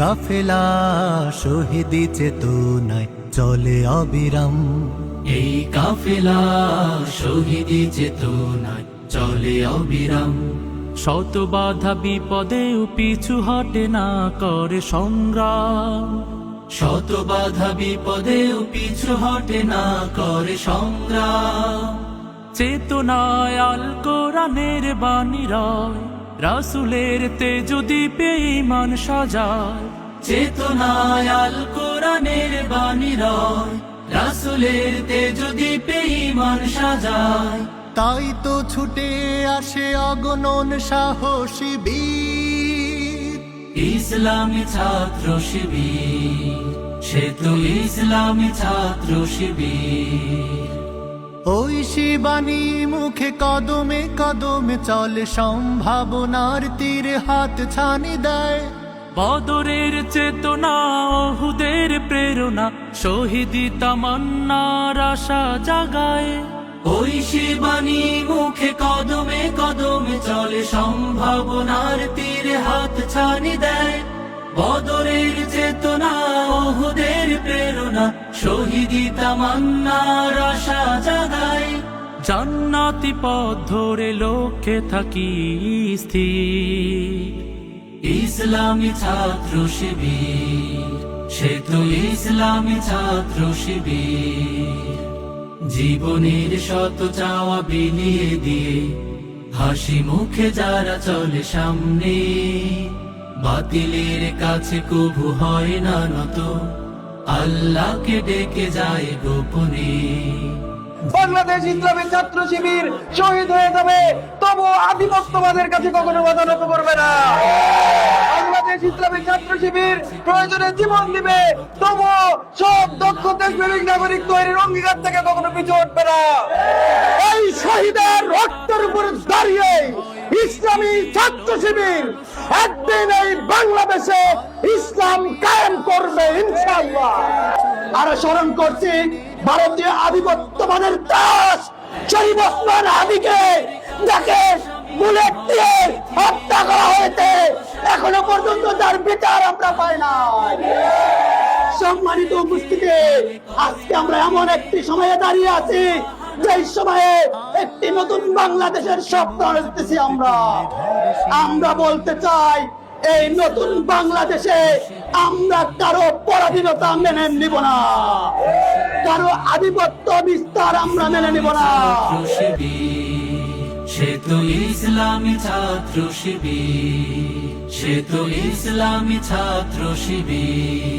কাফেলা শহীদি চেতনায় চলে অবিরাম, এই কাফেলা শহীদি চেতনায় চলে অবিরাম। শত বাধা বিপদেও পিছু হটে না করে সংগ্রাম, শত বাধা বিপদেও পিছু হটে না করে সংগ্রাম। চেতনায় আল কোরআনের বাণী রয়, রাসূলের তেজ দীপে ঈমান সাজায়। চেতনায় আল কোরআনের বাণী রয়, রাসূলের তেজ দীপে ঈমান সাজায়। তাই তো ছুটে আসে অগণন সাহসী বীর, ইসলামী ছাত্র শিবির, সে তো ইসলামী ছাত্র শিবির। ওই শিবানী মুখে কদমে কদমে চলে, সম্ভাবনার তীরে হাত ছানি দেয়। বদরের চেতনা, ওহুদের প্রেরণা, শহীদি তামান্নার আশা জাগায়। ওই শিবানী মুখে কদমে কদমে চলে, সম্ভাবনার তীরে হাত ছানি দেয়। বদরের চেতনা, ওহুদের প্রেরণা, শহীদি তামান্নার আশা জাগায়। জান্নাতি পথ ধরে লক্ষ্যে থাকি স্থির, ইসলামী ছাত্র শিবির, সে তো ইসলামী ছাত্র শিবির। জীবনের শত চাওয়া বিলিয়ে দিয়ে হাসি মুখে যারা চলে সামনে, বাতিলের কাছে কভু হয় না নত, আল্লাহকে ডেকে যায় গোপনে। বাংলাদেশ ইসলামী ছাত্র শিবির শহীদ হয়ে যাবে, তবু আধিপত্যবাদের কাছে কখনো মাথা নত করবে না। বাংলাদেশ ইসলামী ছাত্র শিবির প্রয়োজনে জীবন দিবে, তবু সব দক্ষ দেশপ্রেমিক নাগরিক তৈরির অঙ্গীকার থেকে কখনো পিছু উঠবে না। এই শহীদের রক্তের উপরে দাঁড়িয়ে ইসলামী ছাত্র শিবির একদিন এই বাংলাদেশে ইসলাম কায়েম করবে ইনশাআল্লাহ। আর স্মরণ করছি ভারতীয় আধিপত্যবাদের দাস শরীফ ওসমান হাদিকে, যাকে বুলেট দিয়ে হত্যা করা হয়েছে, এখনো পর্যন্ত তার বিচার আমরা পাই না। সম্মানিত উপস্থিতি, আজকে আমরা এমন একটি সময়ে দাঁড়িয়ে আছি যে সময়ে একটি নতুন বাংলাদেশের স্বপ্ন দেখতেছি। আমরা বলতে চাই, এই নতুন বাংলাদেশে আমরা কারো পরাধীনতা মেনে নিব না, কারো আধিপত্য বিস্তার আমরা মেনে নিব না। সে তো ইসলামী ছাত্র শিবির, সে তো ইসলামী ছাত্র শিবির।